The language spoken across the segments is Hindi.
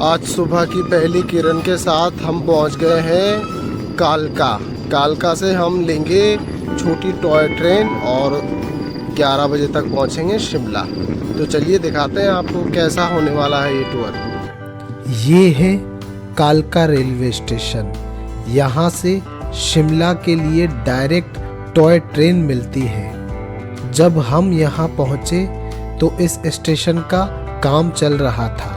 आज सुबह की पहली किरण के साथ हम पहुंच गए हैं कालका। कालका से हम लेंगे छोटी टॉय ट्रेन और 11 बजे तक पहुंचेंगे शिमला। तो चलिए दिखाते हैं आपको कैसा होने वाला है ये टूर। ये है कालका रेलवे स्टेशन। यहाँ से शिमला के लिए डायरेक्ट टॉय ट्रेन मिलती है। जब हम यहाँ पहुँचे तो इस स्टेशन का काम चल रहा था।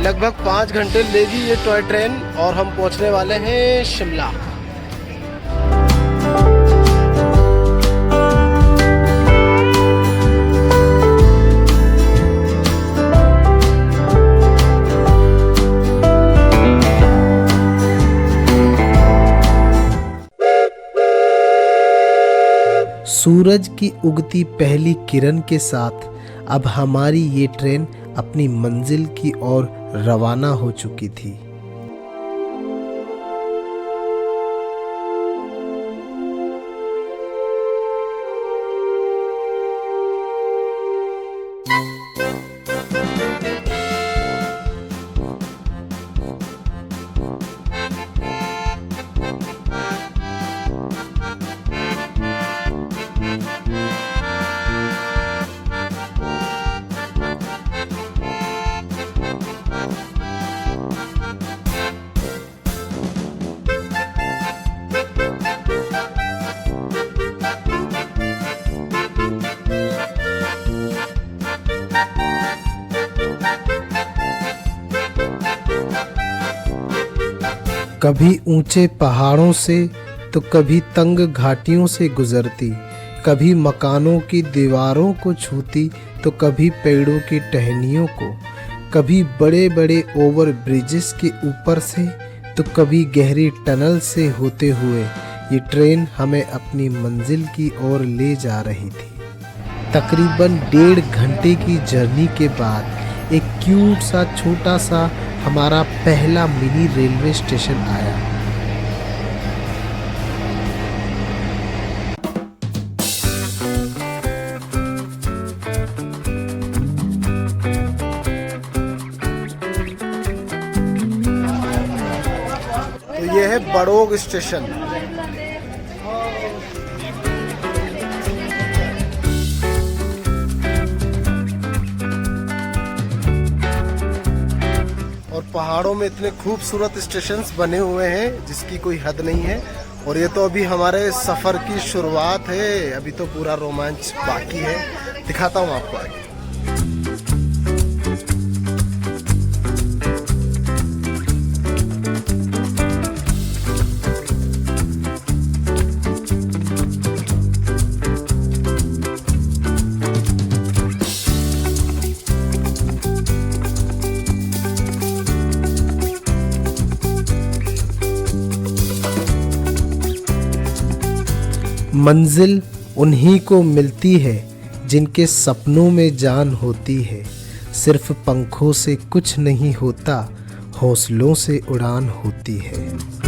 लगभग 5 घंटे लेगी ये टॉय ट्रेन और हम पहुंचने वाले हैं शिमला। सूरज की उगती पहली किरण के साथ अब हमारी ये ट्रेन अपनी मंजिल की ओर रवाना हो चुकी थी। कभी ऊंचे पहाड़ों से तो कभी तंग घाटियों से गुजरती, कभी मकानों की दीवारों को छूती तो कभी पेड़ों की टहनियों को, कभी बड़े बड़े ओवर ब्रिजेस के ऊपर से तो कभी गहरी टनल से होते हुए ये ट्रेन हमें अपनी मंजिल की ओर ले जा रही थी। तकरीबन 1.5 घंटे की जर्नी के बाद एक क्यूट सा छोटा सा हमारा पहला मिनी रेलवे स्टेशन आया। तो ये है बड़ोग स्टेशन। और पहाड़ों में इतने खूबसूरत स्टेशंस बने हुए हैं जिसकी कोई हद नहीं है। और ये तो अभी हमारे सफ़र की शुरुआत है, अभी तो पूरा रोमांच बाकी है। दिखाता हूँ आपको आगे। मंजिल उन्हीं को मिलती है जिनके सपनों में जान होती है। सिर्फ पंखों से कुछ नहीं होता, हौसलों से उड़ान होती है।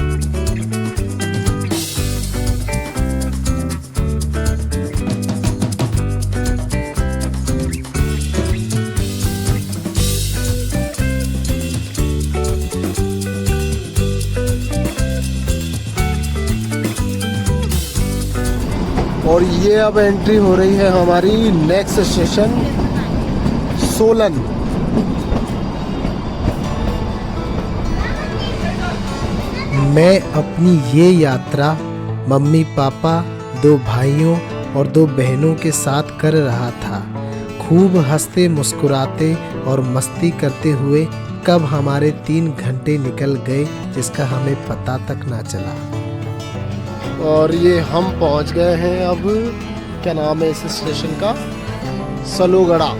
और ये अब एंट्री हो रही है हमारी नेक्स्ट स्टेशन सोलन। मैं अपनी ये यात्रा मम्मी पापा, 2 भाइयों और 2 बहनों के साथ कर रहा था। खूब हंसते मुस्कुराते और मस्ती करते हुए कब हमारे 3 घंटे निकल गए जिसका हमें पता तक ना चला। और ये हम पहुंच गए हैं अब, क्या नाम है इस स्टेशन का, सलोगड़ा।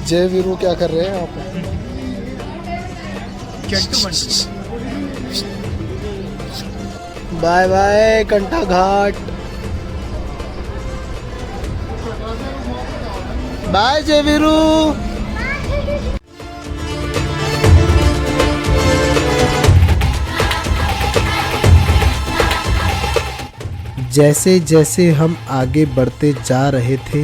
जय वीरू क्या कर रहे हैं आप? बाय बाय कंठा घाट। बाय जय वीरू। जैसे जैसे हम आगे बढ़ते जा रहे थे,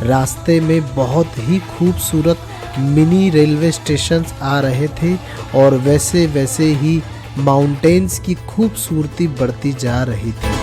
रास्ते में बहुत ही खूबसूरत मिनी रेलवे स्टेशंस आ रहे थे और वैसे वैसे ही माउंटेन्स की खूबसूरती बढ़ती जा रही थी।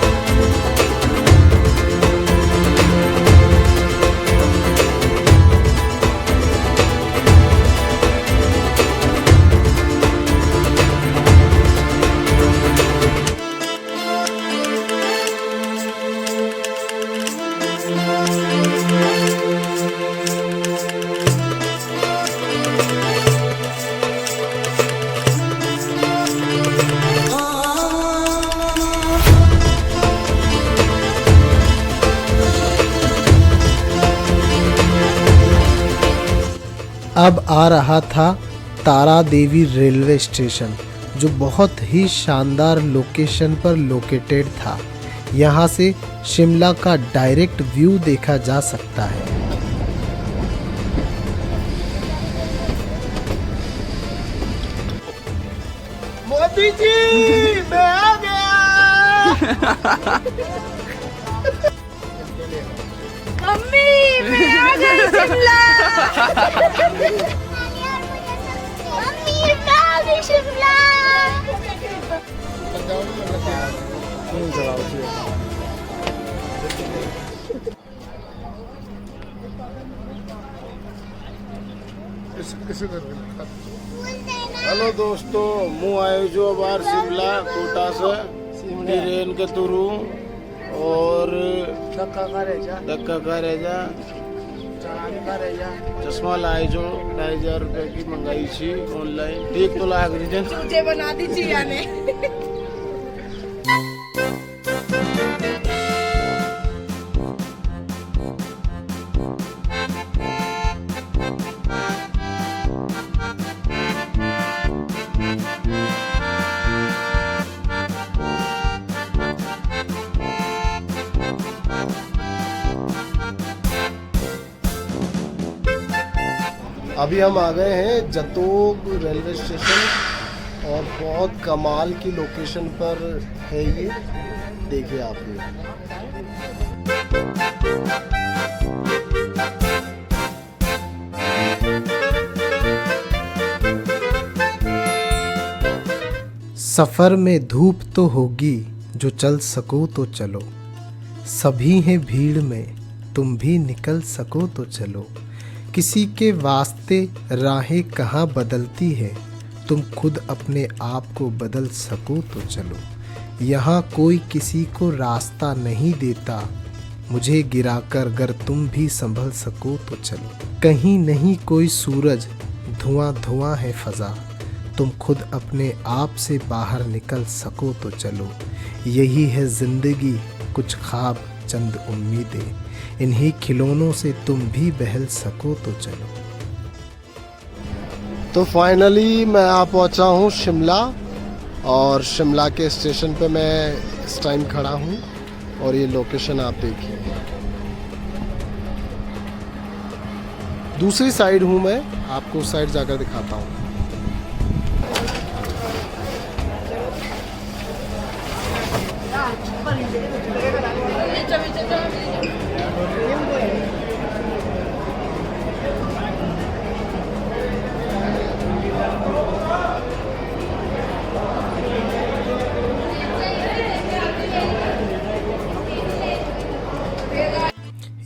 अब आ रहा था तारा देवी रेलवे स्टेशन, जो बहुत ही शानदार लोकेशन पर लोकेटेड था। यहाँ से शिमला का डायरेक्ट व्यू देखा जा सकता है। मोदी जी मैं आ गया। मम्मी मैं आ गई शिमला। मम्मी मैं आ गई शिमला। हेलो दोस्तों, मैं आयो जो बार शिमला कोटा से ट्रेन के थ्रू और धक्का का रेजा चश्मा लाए जो 2,500 रुपए की मंगाई थी ऑनलाइन। ठीक तो लाग रही तुझे बना दीजिए यानी। अभी हम आ गए हैं जतोग रेलवे स्टेशन और बहुत कमाल की लोकेशन पर है ये। देखिए आप ये। सफ़र में धूप तो होगी, जो चल सको तो चलो। सभी हैं भीड़ में, तुम भी निकल सको तो चलो। किसी के वास्ते राहें कहाँ बदलती है, तुम खुद अपने आप को बदल सको तो चलो। यहाँ कोई किसी को रास्ता नहीं देता, मुझे गिराकर अगर तुम भी संभल सको तो चलो। कहीं नहीं कोई सूरज, धुआं धुआं है फ़ज़ा, तुम खुद अपने आप से बाहर निकल सको तो चलो। यही है ज़िंदगी, कुछ ख्वाब चंद उम्मीदें, इन्हीं खिलौनों से तुम भी बहल सको तो चलो। तो फाइनली मैं आ पहुंचा हूं शिमला और शिमला के स्टेशन पे मैं इस टाइम खड़ा हूं और ये लोकेशन आप देखिए। दूसरी साइड हूं मैं, आपको उस साइड जाकर दिखाता हूं।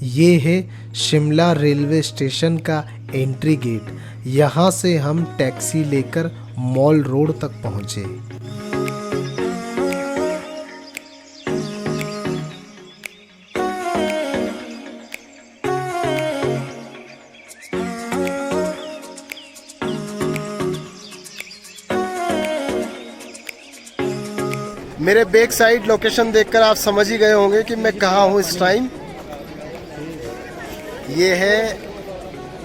ये है शिमला रेलवे स्टेशन का एंट्री गेट। यहाँ से हम टैक्सी लेकर मॉल रोड तक पहुँचे। मेरे बैक साइड लोकेशन देखकर आप समझ ही गए होंगे कि मैं कहाँ हूँ इस टाइम। ये है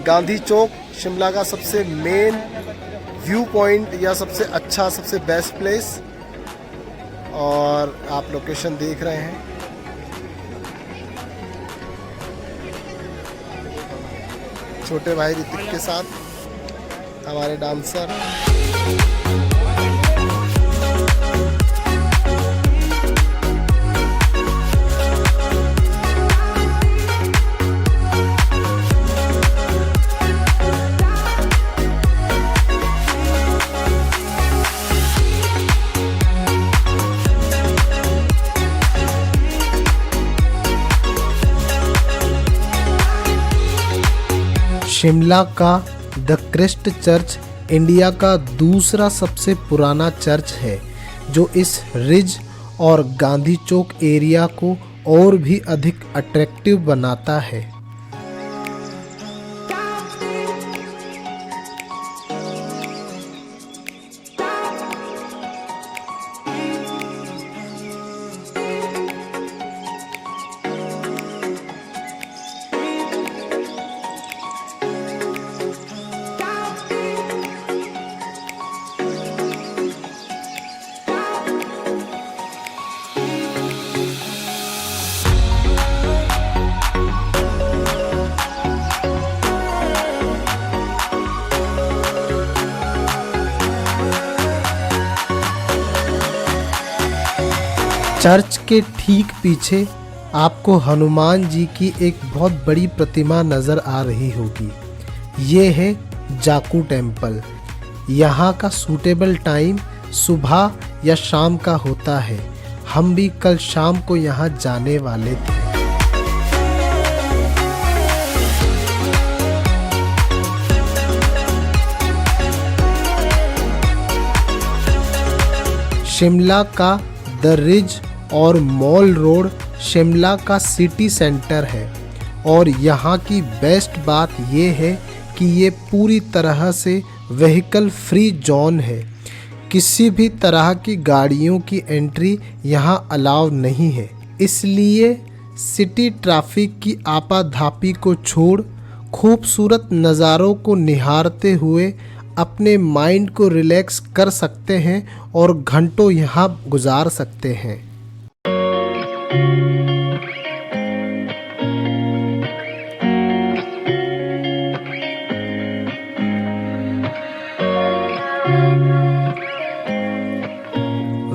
गांधी चौक शिमला का सबसे मेन व्यू पॉइंट या सबसे अच्छा, सबसे बेस्ट प्लेस। और आप लोकेशन देख रहे हैं। छोटे भाई ऋतिक के साथ हमारे डांसर। शिमला का द क्रिस्ट चर्च इंडिया का दूसरा सबसे पुराना चर्च है, जो इस रिज और गांधी चौक एरिया को और भी अधिक अट्रैक्टिव बनाता है। चर्च के ठीक पीछे आपको हनुमान जी की एक बहुत बड़ी प्रतिमा नज़र आ रही होगी। ये है जाकू टेम्पल। यहाँ का सूटेबल टाइम सुबह या शाम का होता है। हम भी कल शाम को यहाँ जाने वाले थे। शिमला का द रिज और मॉल रोड शिमला का सिटी सेंटर है और यहाँ की बेस्ट बात ये है कि ये पूरी तरह से व्हीकल फ्री जोन है। किसी भी तरह की गाड़ियों की एंट्री यहाँ अलाउ नहीं है, इसलिए सिटी ट्रैफिक की आपाधापी को छोड़ खूबसूरत नज़ारों को निहारते हुए अपने माइंड को रिलैक्स कर सकते हैं और घंटों यहाँ गुजार सकते हैं।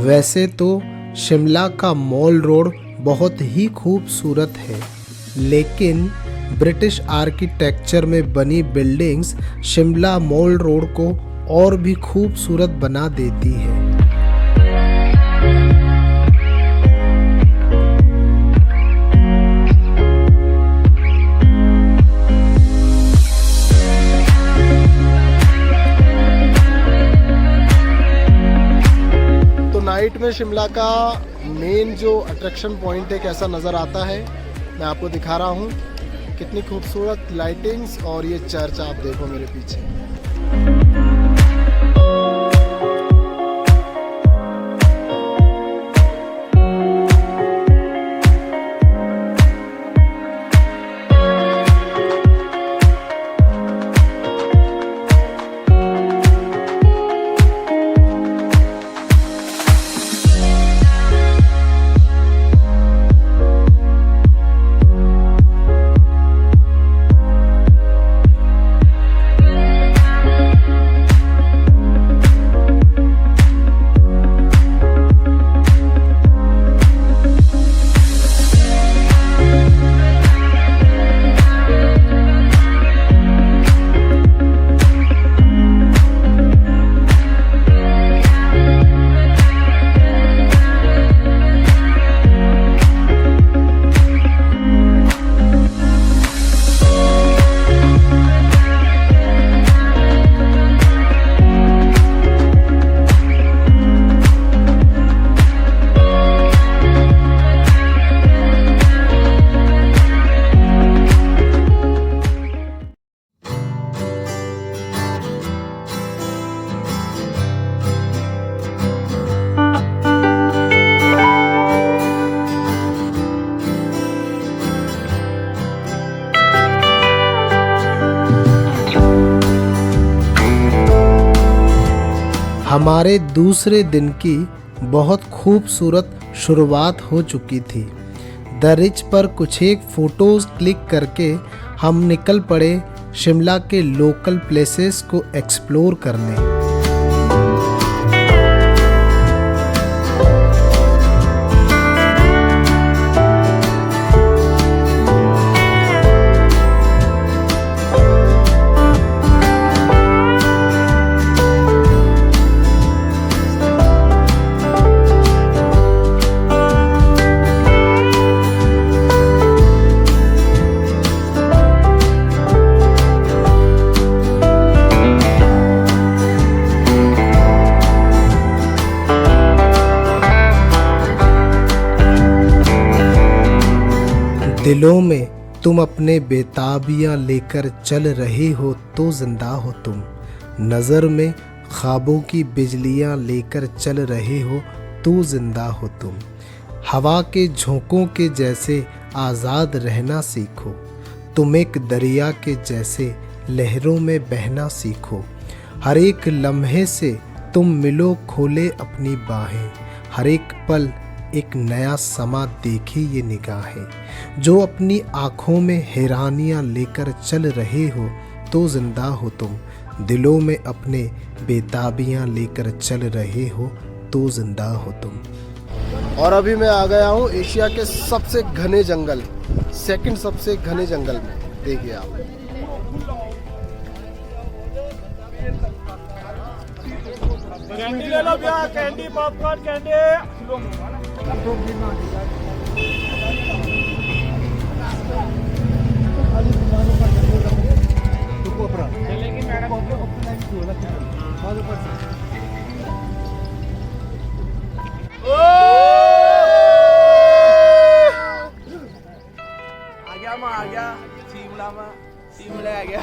वैसे तो शिमला का मॉल रोड बहुत ही खूबसूरत है, लेकिन ब्रिटिश आर्किटेक्चर में बनी बिल्डिंग्स शिमला मॉल रोड को और भी खूबसूरत बना देती है। नाइट में शिमला का मेन जो अट्रैक्शन पॉइंट है कैसा नज़र आता है मैं आपको दिखा रहा हूँ। कितनी खूबसूरत लाइटिंग्स और ये चर्च आप देखो मेरे पीछे। हमारे दूसरे दिन की बहुत खूबसूरत शुरुआत हो चुकी थी। द रिच पर कुछ एक फ़ोटोज़ क्लिक करके हम निकल पड़े शिमला के लोकल प्लेसेस को एक्सप्लोर करने। दिलों में तुम अपने बेताबियाँ लेकर चल रहे हो तो जिंदा हो तुम, नज़र में ख्वाबों की बिजलियाँ लेकर चल रहे हो तो जिंदा हो तुम। हवा के झोंकों के जैसे आज़ाद रहना सीखो, तुम एक दरिया के जैसे लहरों में बहना सीखो। हर एक लम्हे से तुम मिलो खोले अपनी बाहें, हर एक पल एक नया समा देखे ये निगाहें। जो अपनी आँखों में हैरानियाँ लेकर चल रहे हो तो जिंदा हो तुम, दिलों में अपने बेताबियाँ लेकर चल रहे हो तो जिंदा हो तुम। और अभी मैं आ गया हूँ एशिया के सबसे घने जंगल, सेकंड सबसे घने जंगल में। देखिए आप, कैंडी ले लो भैया, कैंडी पॉपकॉर्न कैंडी। आ गया शिमला में, शिमला आ गया।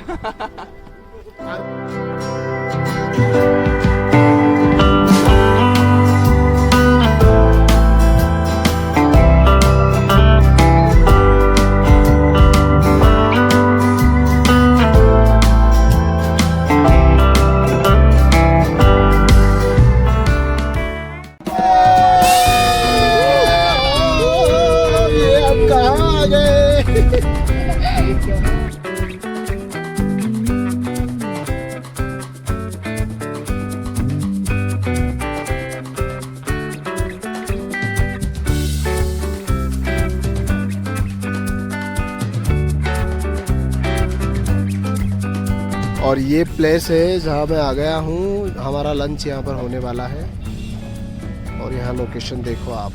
और ये प्लेस है जहाँ मैं आ गया हूँ। हमारा लंच यहाँ पर होने वाला है और यहाँ लोकेशन देखो आप।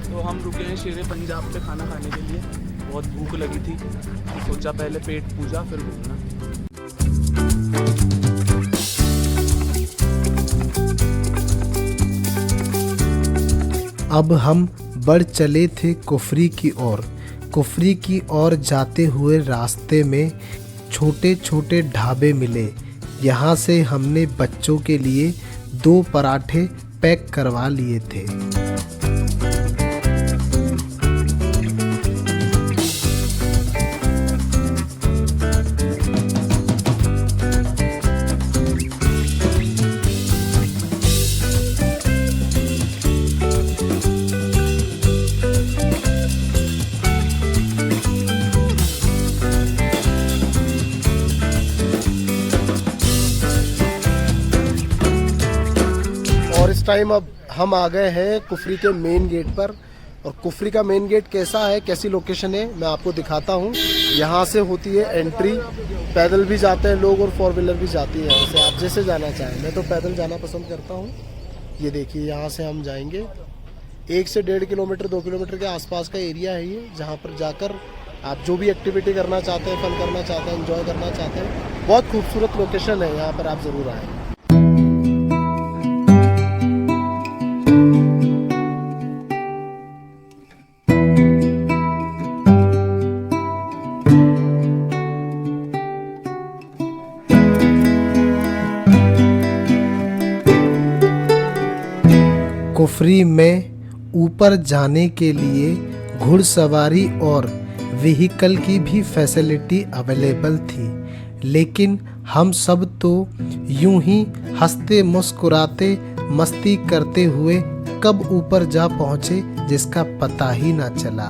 तो हम रुके हैं शेरे पंजाब पे खाना खाने के लिए। बहुत भूख लगी थी, सोचा पहले पेट पूजा फिर घूमना। अब हम बढ़ चले थे कुफरी की ओर। कुफरी की ओर जाते हुए रास्ते में छोटे छोटे ढाबे मिले। यहाँ से हमने बच्चों के लिए 2 पराठे पैक करवा लिए थे। टाइम अब हम आ गए हैं कुफरी के मेन गेट पर। और कुफरी का मेन गेट कैसा है, कैसी लोकेशन है, मैं आपको दिखाता हूँ। यहाँ से होती है एंट्री, पैदल भी जाते हैं लोग और 4 व्हीलर भी जाती है यहाँ से, आप जैसे जाना चाहें। मैं तो पैदल जाना पसंद करता हूँ। ये देखिए, यहाँ से हम जाएंगे। 1 से 1.5 किलोमीटर 2 किलोमीटर के आसपास का एरिया है ये, जहाँ पर जाकर आप जो भी एक्टिविटी करना चाहते हैं, फन करना चाहते हैं, एंजॉय करना चाहते हैं, बहुत खूबसूरत लोकेशन है। यहाँ पर आप ज़रूर आएँ। कुफरी में ऊपर जाने के लिए घुड़सवारी और व्हीकल की भी फैसिलिटी अवेलेबल थी, लेकिन हम सब तो यूं ही हंसते मुस्कुराते मस्ती करते हुए कब ऊपर जा पहुंचे जिसका पता ही ना चला।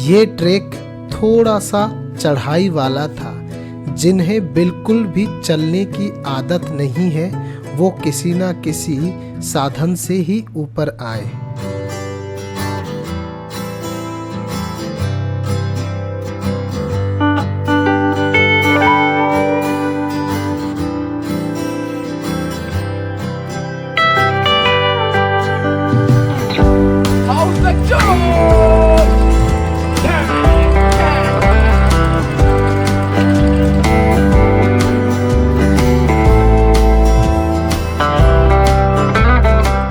ये ट्रैक थोड़ा सा चढ़ाई वाला था। जिन्हें बिल्कुल भी चलने की आदत नहीं है वो किसी ना किसी साधन से ही ऊपर आए।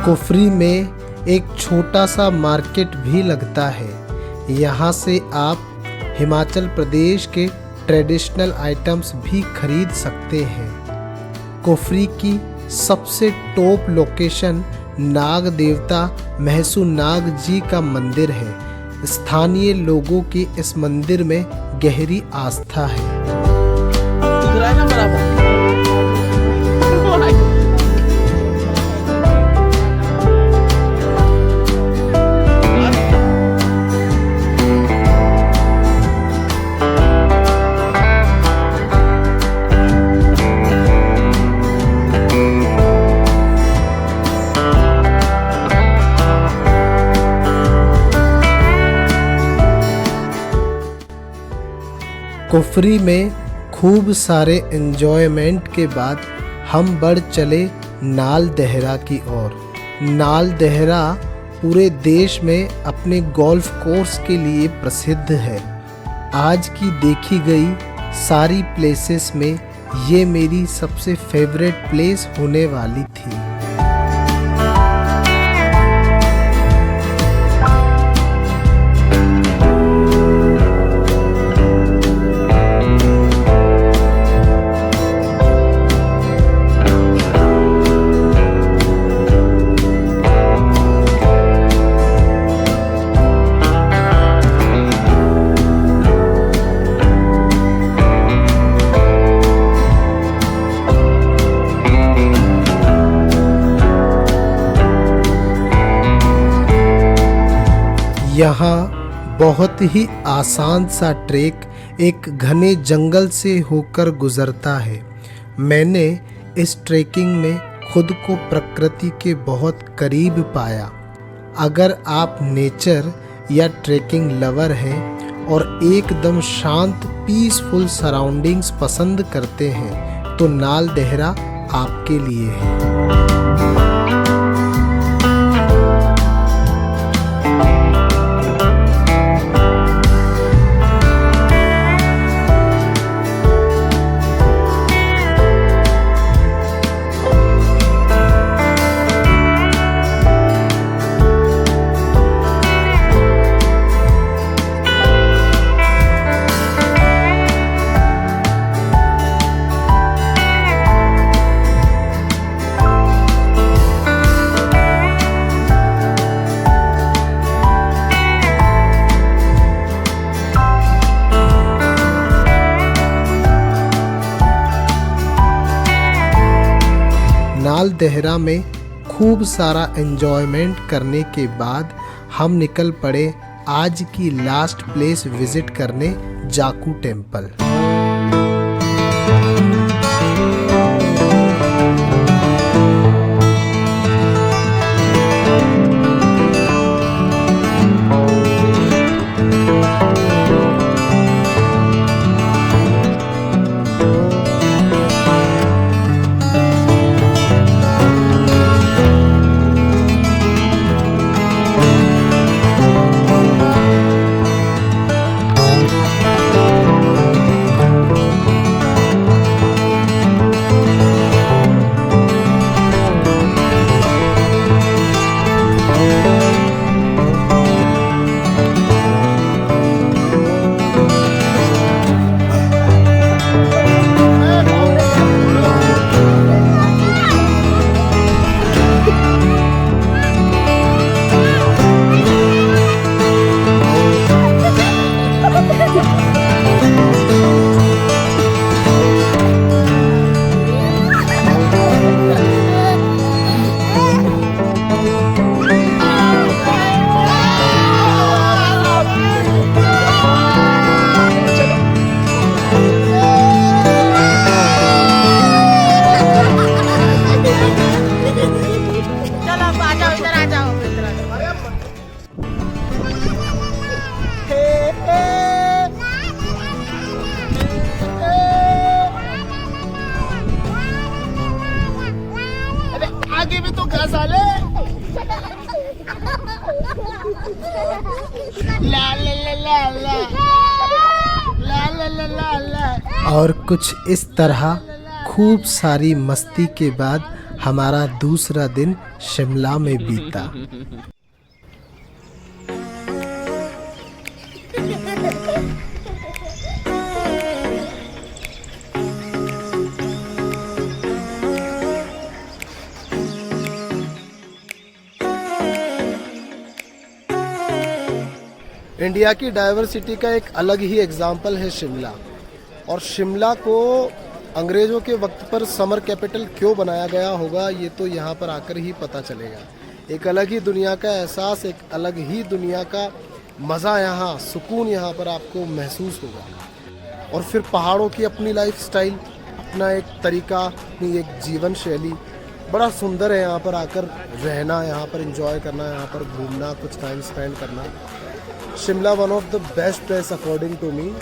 कुफरी में एक छोटा सा मार्केट भी लगता है। यहाँ से आप हिमाचल प्रदेश के ट्रेडिशनल आइटम्स भी खरीद सकते हैं। कुफरी की सबसे टॉप लोकेशन नाग देवता महसू नाग जी का मंदिर है। स्थानीय लोगों की इस मंदिर में गहरी आस्था है। कुफरी में खूब सारे एंजॉयमेंट के बाद हम बढ़ चले नाल देहरा की ओर। नाल देहरा पूरे देश में अपने गोल्फ कोर्स के लिए प्रसिद्ध है। आज की देखी गई सारी प्लेसेस में ये मेरी सबसे फेवरेट प्लेस होने वाली थी। यहाँ बहुत ही आसान सा ट्रैक एक घने जंगल से होकर गुजरता है। मैंने इस ट्रैकिंग में खुद को प्रकृति के बहुत करीब पाया। अगर आप नेचर या ट्रैकिंग लवर हैं और एकदम शांत पीसफुल सराउंडिंग्स पसंद करते हैं तो नाल देहरा आपके लिए है। नाल देहरा में खूब सारा एंजॉयमेंट करने के बाद हम निकल पड़े आज की लास्ट प्लेस विजिट करने, जाकू टेम्पल। की भी तू खा साले। ला ला ला ला ला ला ला ला ला ला। और कुछ इस तरह खूब सारी मस्ती के बाद हमारा दूसरा दिन शिमला में बीता। इंडिया की डाइवर्सिटी का एक अलग ही एग्जाम्पल है शिमला। और शिमला को अंग्रेज़ों के वक्त पर समर कैपिटल क्यों बनाया गया होगा, ये तो यहाँ पर आकर ही पता चलेगा। एक अलग ही दुनिया का एहसास, एक अलग ही दुनिया का मज़ा, यहाँ सुकून यहाँ पर आपको महसूस होगा। और फिर पहाड़ों की अपनी लाइफ स्टाइल, अपना एक तरीका, अपनी एक जीवन शैली, बड़ा सुंदर है यहाँ पर आकर रहना, यहाँ पर एंजॉय करना, यहाँ पर घूमना, कुछ टाइम स्पेंड करना। Shimla one of the best place according to me.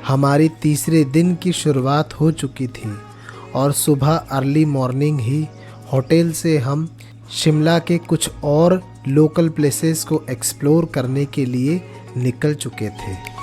हमारी तीसरे दिन की शुरुआत हो चुकी थी और सुबह अर्ली मॉर्निंग ही होटल से हम शिमला के कुछ और लोकल प्लेसेस को एक्सप्लोर करने के लिए निकल चुके थे।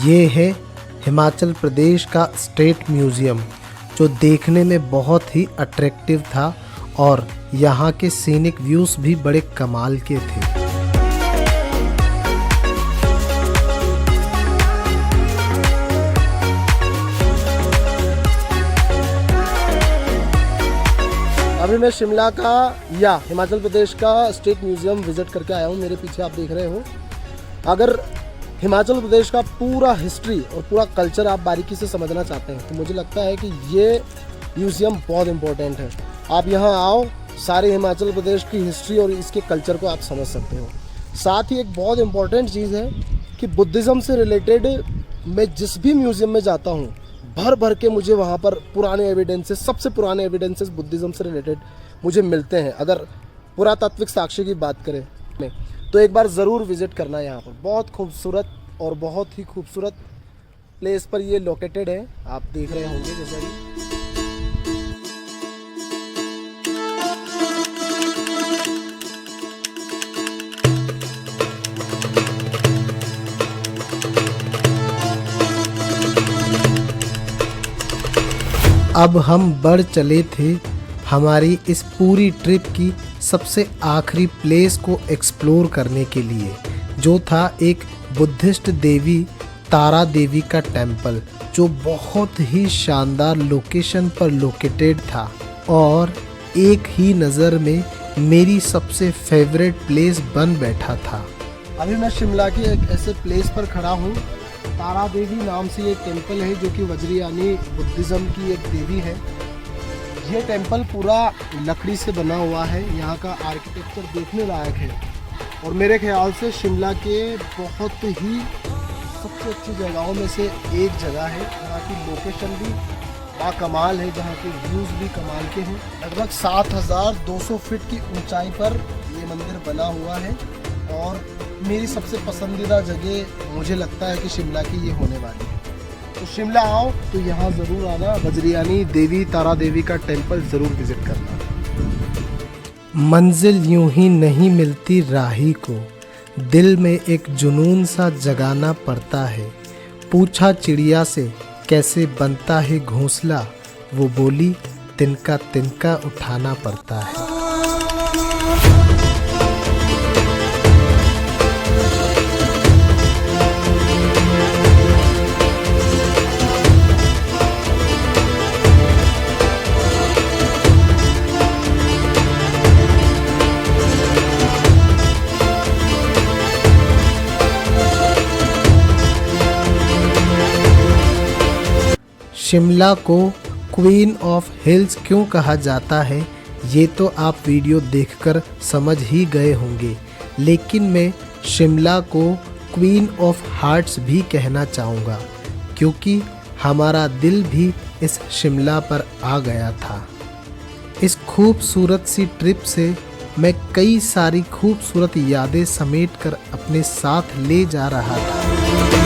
ये है हिमाचल प्रदेश का स्टेट म्यूज़ियम, जो देखने में बहुत ही अट्रैक्टिव था और यहाँ के सीनिक व्यूज़ भी बड़े कमाल के थे। अभी मैं शिमला का या हिमाचल प्रदेश का स्टेट म्यूज़ियम विज़िट करके आया हूँ। मेरे पीछे आप देख रहे हो। अगर हिमाचल प्रदेश का पूरा हिस्ट्री और पूरा कल्चर आप बारीकी से समझना चाहते हैं तो मुझे लगता है कि ये म्यूज़ियम बहुत इम्पोर्टेंट है। आप यहाँ आओ, सारे हिमाचल प्रदेश की हिस्ट्री और इसके कल्चर को आप समझ सकते हो। साथ ही एक बहुत इम्पोर्टेंट चीज़ है कि बुद्धिज़्म से रिलेटेड मैं जिस भी म्यूज़ियम में जाता हूँ, भर भर के मुझे वहाँ पर पुराने एविडेंसेस, सबसे पुराने एविडेंसेस बुद्धिज़्म से रिलेटेड मुझे मिलते हैं। अगर पुरातात्विक साक्ष्य की बात करें तो एक बार ज़रूर विज़िट करना। यहाँ पर बहुत खूबसूरत और बहुत ही खूबसूरत प्लेस पर ये लोकेटेड है, आप देख रहे होंगे जैसा कि। अब हम बढ़ चले थे हमारी इस पूरी ट्रिप की सबसे आखिरी प्लेस को एक्सप्लोर करने के लिए, जो था एक बुद्धिस्ट देवी तारा देवी का टेम्पल, जो बहुत ही शानदार लोकेशन पर लोकेटेड था और एक ही नज़र में मेरी सबसे फेवरेट प्लेस बन बैठा था। अभी मैं शिमला की एक ऐसे प्लेस पर खड़ा हूँ। तारा देवी नाम से ये टेम्पल है, जो कि वज्रयानी बुद्धिज़्म की एक देवी है। ये टेम्पल पूरा लकड़ी से बना हुआ है। यहाँ का आर्किटेक्चर देखने लायक है और मेरे ख्याल से शिमला के बहुत ही सबसे अच्छी जगहों में से एक जगह है। यहाँ की लोकेशन भी कमाल है, जहाँ के व्यूज़ भी कमाल के हैं। लगभग 7200 फीट की ऊंचाई पर ये मंदिर बना हुआ है और मेरी सबसे पसंदीदा जगह मुझे लगता है कि शिमला की ये होने वाली है। तो शिमला आओ तो यहाँ ज़रूर आना, वज्रयानी देवी तारा देवी का टेम्पल ज़रूर विज़िट करना। मंजिल यूं ही नहीं मिलती राही को, दिल में एक जुनून सा जगाना पड़ता है। पूछा चिड़िया से कैसे बनता है घोंसला, वो बोली, तिनका तिनका उठाना पड़ता है। शिमला को क्वीन ऑफ हिल्स क्यों कहा जाता है ये तो आप वीडियो देखकर समझ ही गए होंगे, लेकिन मैं शिमला को क्वीन ऑफ हार्ट्स भी कहना चाहूँगा, क्योंकि हमारा दिल भी इस शिमला पर आ गया था। इस खूबसूरत सी ट्रिप से मैं कई सारी खूबसूरत यादें समेट कर अपने साथ ले जा रहा था।